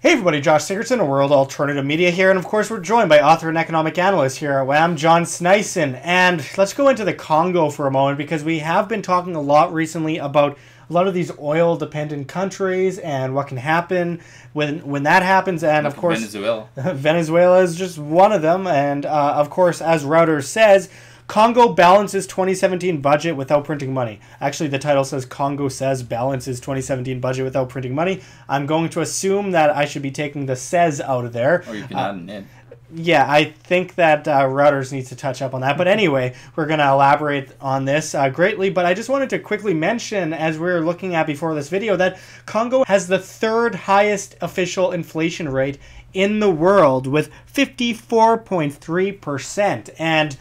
Hey everybody, Josh Sigurdson, a World Alternative Media here, and of course we're joined by author and economic analyst here at WAM, John Sneisen. And let's go into the Congo for a moment, because we have been talking a lot recently about a lot of these oil-dependent countries and what can happen when that happens. And of course, Venezuela is just one of them. And of course, as Reuters says, Congo balances 2017 budget without printing money. Actually, the title says Congo says balances 2017 budget without printing money. I'm going to assume that I should be taking the says out of there. Or you can add an in. Yeah, I think that Reuters needs to touch up on that. But anyway, we're going to elaborate on this greatly. But I just wanted to quickly mention, as we were looking at before this video, that Congo has the third highest official inflation rate in the world with 54.3%. And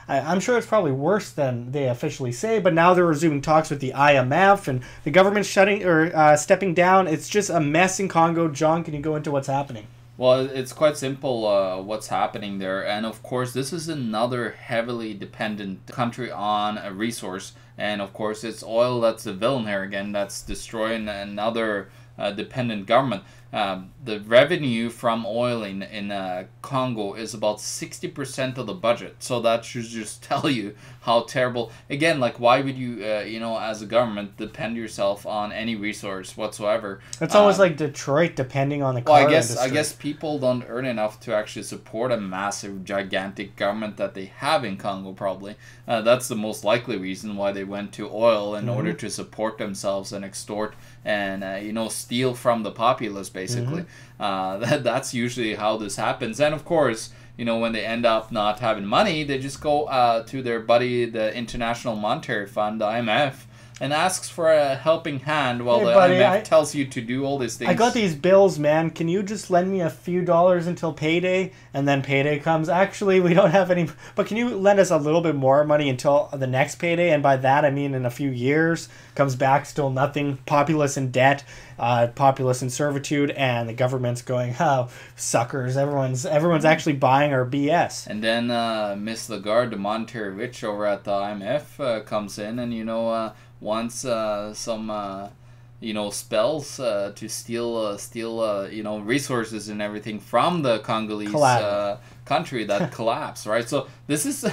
I'm sure it's probably worse than they officially say, but now they're resuming talks with the IMF and the government stepping down. It's just a mess in Congo. John, can you go into what's happening? Well, it's quite simple what's happening there. And of course, this is another heavily dependent country on a resource. And of course, it's oil that's the villain here again, that's destroying another dependent government. The revenue from oil in Congo is about 60% of the budget. So that should just tell you how terrible. Again, like, why would you, as a government, depend yourself on any resource whatsoever? It's almost like Detroit depending on the car industry. I guess people don't earn enough to actually support a massive, gigantic government that they have in Congo, probably. That's the most likely reason why they went to oil in order to support themselves and extort and, steal from the populace, basically. That's usually how this happens. And of course, when they end up not having money, they just go to their buddy, the International Monetary Fund, the IMF, and asks for a helping hand while IMF tells you to do all these things. I got these bills, man. Can you just lend me a few dollars until payday? And then payday comes. Actually, we don't have any, but can you lend us a little bit more money until the next payday? And by that, I mean in a few years. Comes back, still nothing. Populace in debt, populace in servitude, and the government's going, oh, suckers. Everyone's actually buying our BS. And then Miss Lagarde, the monetary witch over at the IMF, comes in and, wants some spells to steal resources and everything from the Congolese country that collapsed, right? So this is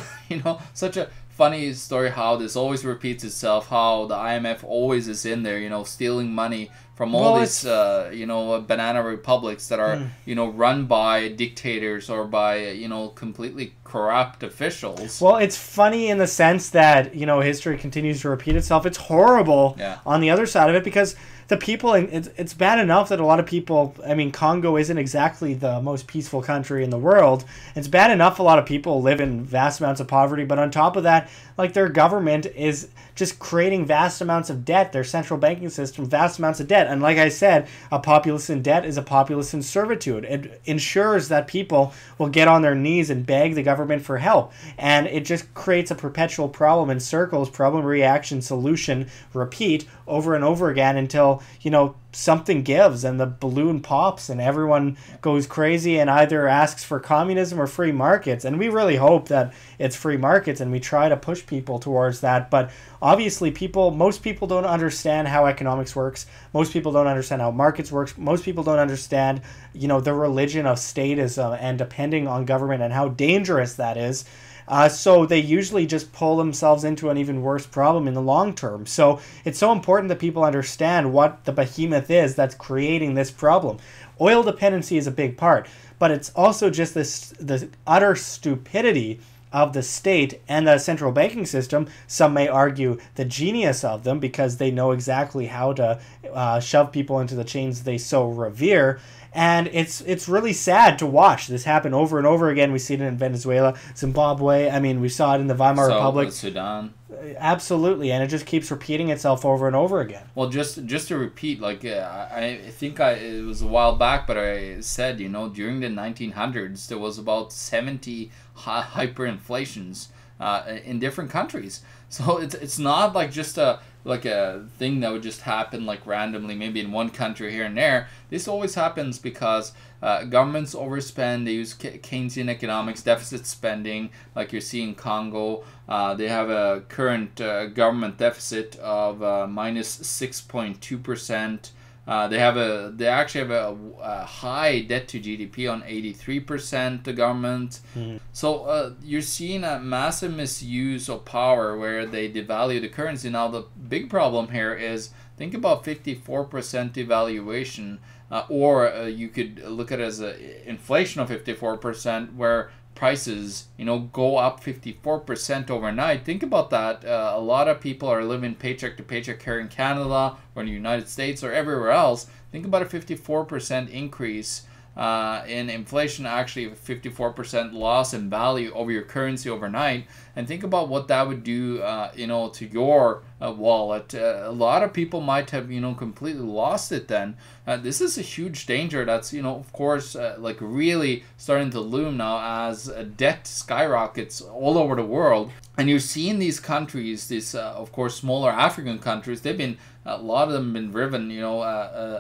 such a funny story how this always repeats itself, how the IMF always is in there, stealing money from all these banana republics that are run by dictators or by completely corrupt officials. Well, it's funny in the sense that history continues to repeat itself. It's horrible on the other side of it, because the people, it's bad enough that a lot of people, Congo isn't exactly the most peaceful country in the world. It's bad enough a lot of people live in vast amounts of poverty, but on top of that, like, their government is just creating vast amounts of debt, their central banking system, vast amounts of debt. And like I said, a populace in debt is a populace in servitude. It ensures that people will get on their knees and beg the government for help. And it just creates a perpetual problem in circles, problem, reaction, solution, repeat over and over again until, something gives and the balloon pops and everyone goes crazy and either asks for communism or free markets. And we really hope that it's free markets, and we try to push people towards that. But obviously most people don't understand how economics works. Most people don't understand how markets works. Most people don't understand, the religion of statism and depending on government and how dangerous that is. So they usually just pull themselves into an even worse problem in the long term. So it's so important that people understand what the behemoth is that's creating this problem. Oil dependency is a big part, but it's also just the utter stupidity of the state and the central banking system. Some may argue the genius of them, because they know exactly how to shove people into the chains they so revere. And it's really sad to watch this happen over and over again. We see it in Venezuela, Zimbabwe. We saw it in the Weimar Republic. Sudan. Absolutely, and it just keeps repeating itself over and over again. Well, just to repeat, I think it was a while back, but I said, during the 1900s, there was about 70 hyperinflations in different countries. So it's not like just a thing that would just happen like randomly, maybe in one country here and there. This always happens because governments overspend. They use Keynesian economics, deficit spending, like you're seeing Congo. They have a current government deficit of minus 6.2%. They actually have a high debt to GDP on 83%. The government. So you're seeing a massive misuse of power where they devalue the currency. Now the big problem here is, think about 54% devaluation, or you could look at it as an inflation of 54%, where prices, go up 54% overnight. Think about that. A lot of people are living paycheck to paycheck here in Canada or in the United States or everywhere else. Think about a 54% increase in inflation, actually a 54% loss in value over your currency overnight. And think about what that would do, to your wallet. A lot of people might have, completely lost it then. This is a huge danger that's, of course, really starting to loom now as debt skyrockets all over the world. And you're seeing these countries, these, of course, smaller African countries, a lot of them have been driven,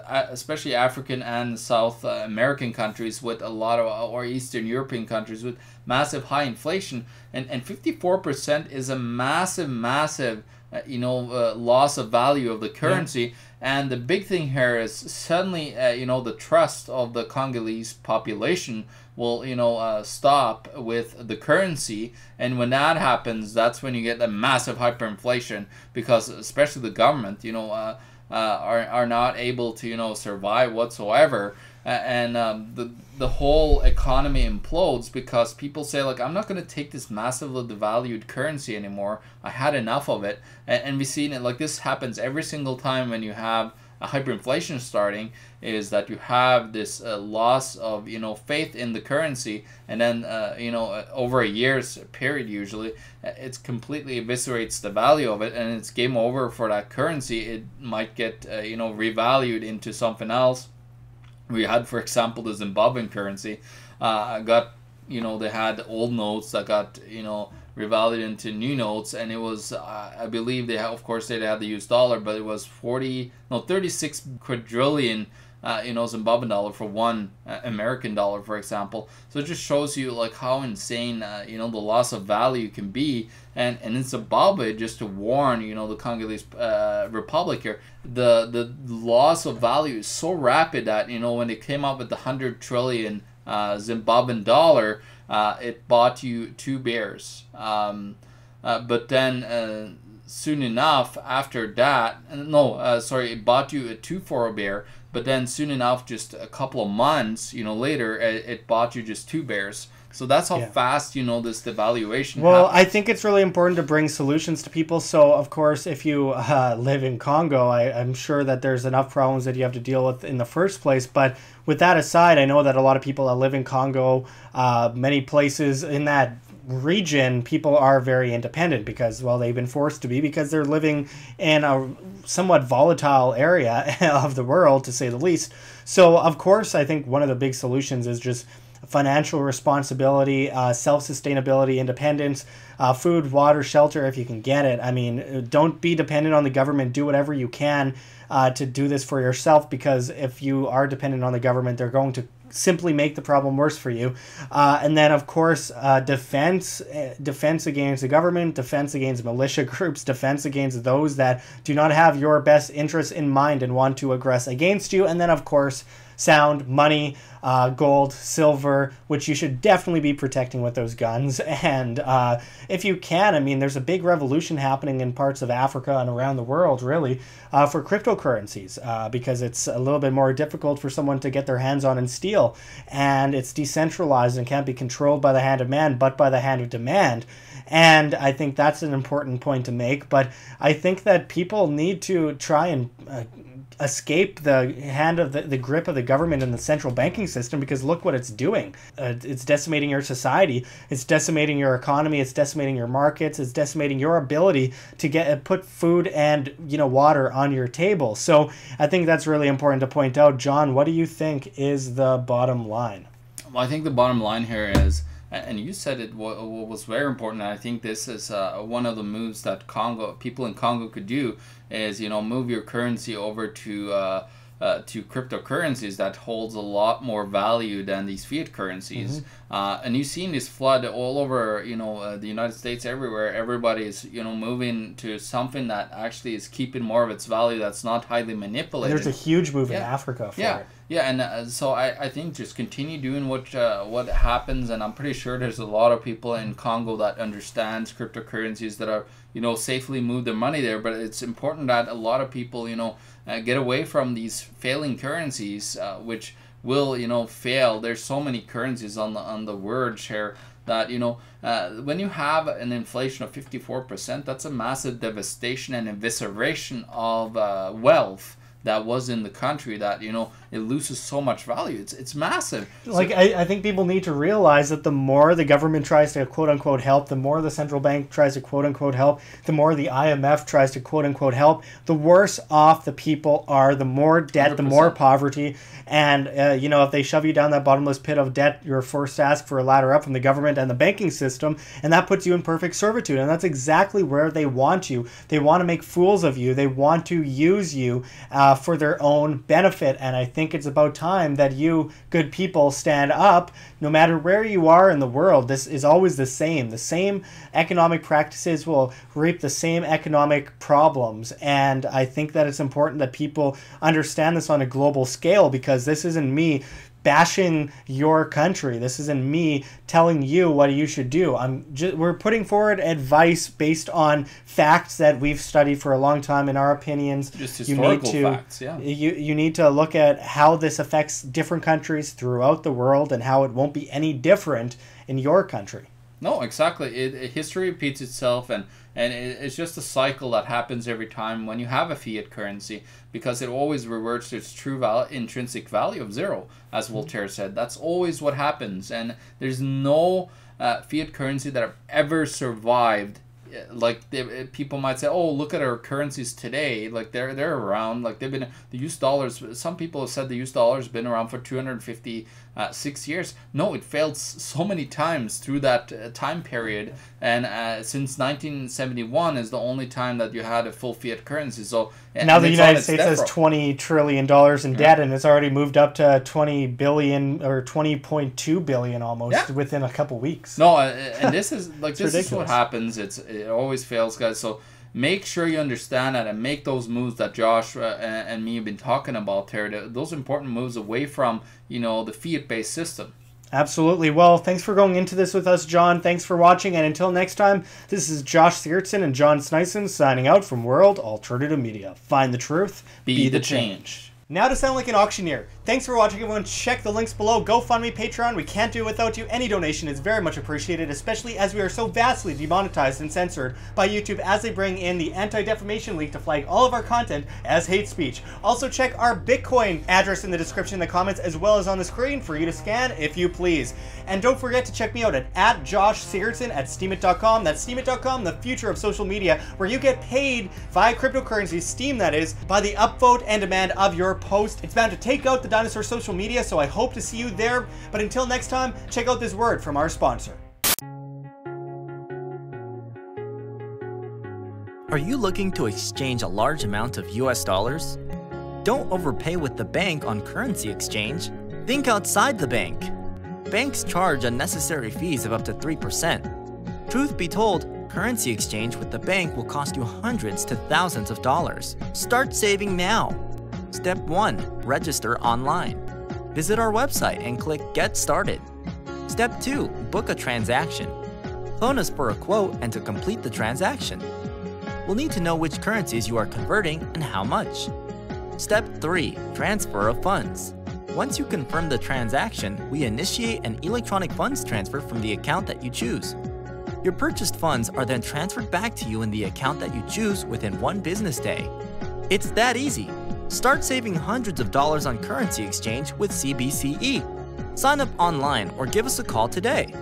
especially African and South American countries with a lot of, or Eastern European countries with massive high inflation. And 54% is a massive loss of value of the currency. Yeah. And the big thing here is suddenly, the trust of the Congolese population will, stop with the currency. And when that happens, that's when you get the massive hyperinflation, because especially the government, are not able to, survive whatsoever. And the whole economy implodes because people say, like, I'm not going to take this massively devalued currency anymore. I had enough of it. And we've seen it, like, this happens every single time when you have a hyperinflation starting, is that you have this loss of, faith in the currency. And then, over a year's period, usually, it completely eviscerates the value of it, and it's game over for that currency. It might get, revalued into something else. We had, for example, the Zimbabwean currency they had old notes that got, revalued into new notes, and it was, I believe they had the US dollar, but it was 36 quadrillion, Zimbabwean dollar for one American dollar, for example. So it just shows you, like, how insane, the loss of value can be. And in Zimbabwe, just to warn, the Congolese Republic here, the loss of value is so rapid that, when they came up with the 100 trillion Zimbabwean dollar, it bought you 2 bears. But then soon enough after that, it bought you a 2 for a bear. But then soon enough, just a couple of months, later, it bought you just 2 bears. So that's how fast, this devaluation happens. I think it's really important to bring solutions to people. So, of course, if you live in Congo, I'm sure that there's enough problems that you have to deal with in the first place. But with that aside, I know that a lot of people that live in Congo, many places in that region, people are very independent because, they've been forced to be, because they're living in a somewhat volatile area of the world, to say the least. So, of course, I think one of the big solutions is just financial responsibility, self-sustainability, independence, food, water, shelter, if you can get it. I mean, don't be dependent on the government. Do whatever you can to do this for yourself, because if you are dependent on the government, they're going to simply make the problem worse for you. And then, of course, defense against the government, defense against militia groups, defense against those that do not have your best interests in mind and want to aggress against you. And then, of course, sound money, gold, silver, which you should definitely be protecting with those guns. And if you can, I mean, there's a big revolution happening in parts of Africa and around the world, really, for cryptocurrencies, because it's a little bit more difficult for someone to get their hands on and steal. And it's decentralized and can't be controlled by the hand of man, but by the hand of demand. And I think that's an important point to make. But I think that people need to try and escape the hand of the grip of the government and the central banking system, because look what it's doing. It's decimating your society. It's decimating your economy. It's decimating your markets. It's decimating your ability to put food and water on your table. So I think that's really important to point out. John, what do you think is the bottom line? Well, I think the bottom line here is, and you said it was very important, and I think this is one of the moves that people in Congo could do, is move your currency over to to cryptocurrencies that holds a lot more value than these fiat currencies. And you've seen this flood all over, the United States, everywhere. Everybody is, moving to something that actually is keeping more of its value, that's not highly manipulated. And there's a huge move in Africa for it. Yeah, and so I think just continue doing what happens, and I'm pretty sure there's a lot of people in Congo that understands cryptocurrencies that are, safely move their money there. But it's important that a lot of people, get away from these failing currencies, which will, fail. There's so many currencies on the verge here that, when you have an inflation of 54%, that's a massive devastation and evisceration of wealth that was in the country, that it loses so much value. It's massive. Like, I think people need to realize that the more the government tries to quote unquote help, the more the central bank tries to quote unquote help, the more the IMF tries to quote unquote help, the worse off the people are, the more debt, 100%. The more poverty. And if they shove you down that bottomless pit of debt, you're forced to ask for a ladder up from the government and the banking system, and that puts you in perfect servitude. And that's exactly where they want you. They want to make fools of you. They want to use you for their own benefit. And I think it's about time that you good people stand up. No matter where you are in the world, this is always the same. The same economic practices will reap the same economic problems. And I think that it's important that people understand this on a global scale, because this isn't me bashing your country. This isn't me telling you what you should do. We're putting forward advice based on facts that we've studied for a long time, in our opinions. Just historical facts, yeah. You need to look at how this affects different countries throughout the world, and how it won't be any different in your country. No, exactly. History repeats itself, and it's just a cycle that happens every time when you have a fiat currency, because it always reverts to its true intrinsic value of zero, as Voltaire said. That's always what happens, and there's no fiat currency that have ever survived. Like, people might say, oh, look at our currencies today. Like, they're around. Like, they've been, the US dollars, some people have said the US dollar has been around for 256 years. No, it failed so many times through that time period. And since 1971 is the only time that you had a full fiat currency. So now the United States has $20 trillion in debt, and it's already moved up to 20 billion or 20.2 billion almost within a couple weeks. No, and this is like this ridiculous. Is what happens. It always fails, guys. So make sure you understand that and make those moves that Josh and me have been talking about here. Those important moves away from the fiat-based system. Absolutely. Well, thanks for going into this with us, John. Thanks for watching, and until next time, this is Josh Sigurdson and John Sneisen signing out from World Alternative Media. Find the truth, be the change. Now to sound like an auctioneer. Thanks for watching, everyone. Check the links below. GoFundMe, Patreon. We can't do it without you. Any donation is very much appreciated, especially as we are so vastly demonetized and censored by YouTube as they bring in the Anti-Defamation League to flag all of our content as hate speech. Also check our Bitcoin address in the description in the comments, as well as on the screen for you to scan if you please. And don't forget to check me out at Josh Sigurdson at Steemit.com. That's Steemit.com, the future of social media, where you get paid via cryptocurrency, Steem that is, by the upvote and demand of your post. It's bound to take out the dinosaur social media, so I hope to see you there. But until next time, check out this word from our sponsor. Are you looking to exchange a large amount of US dollars? Don't overpay with the bank on currency exchange. Think outside the bank. Banks charge unnecessary fees of up to 3%. Truth be told, currency exchange with the bank will cost you hundreds to thousands of dollars. Start saving now. Step 1. Register online. Visit our website and click Get Started. Step 2. Book a transaction. Phone us for a quote and to complete the transaction. We'll need to know which currencies you are converting and how much. Step 3. Transfer of funds. Once you confirm the transaction, we initiate an electronic funds transfer from the account that you choose. Your purchased funds are then transferred back to you in the account that you choose within 1 business day. It's that easy. Start saving hundreds of dollars on currency exchange with CBCE. Sign up online or give us a call today.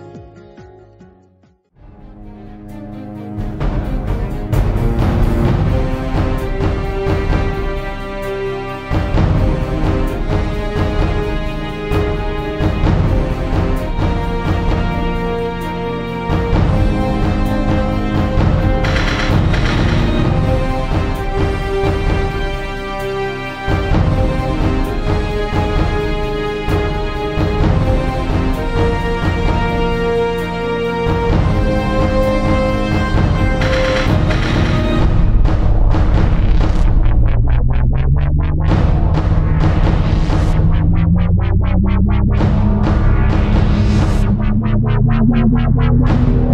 you.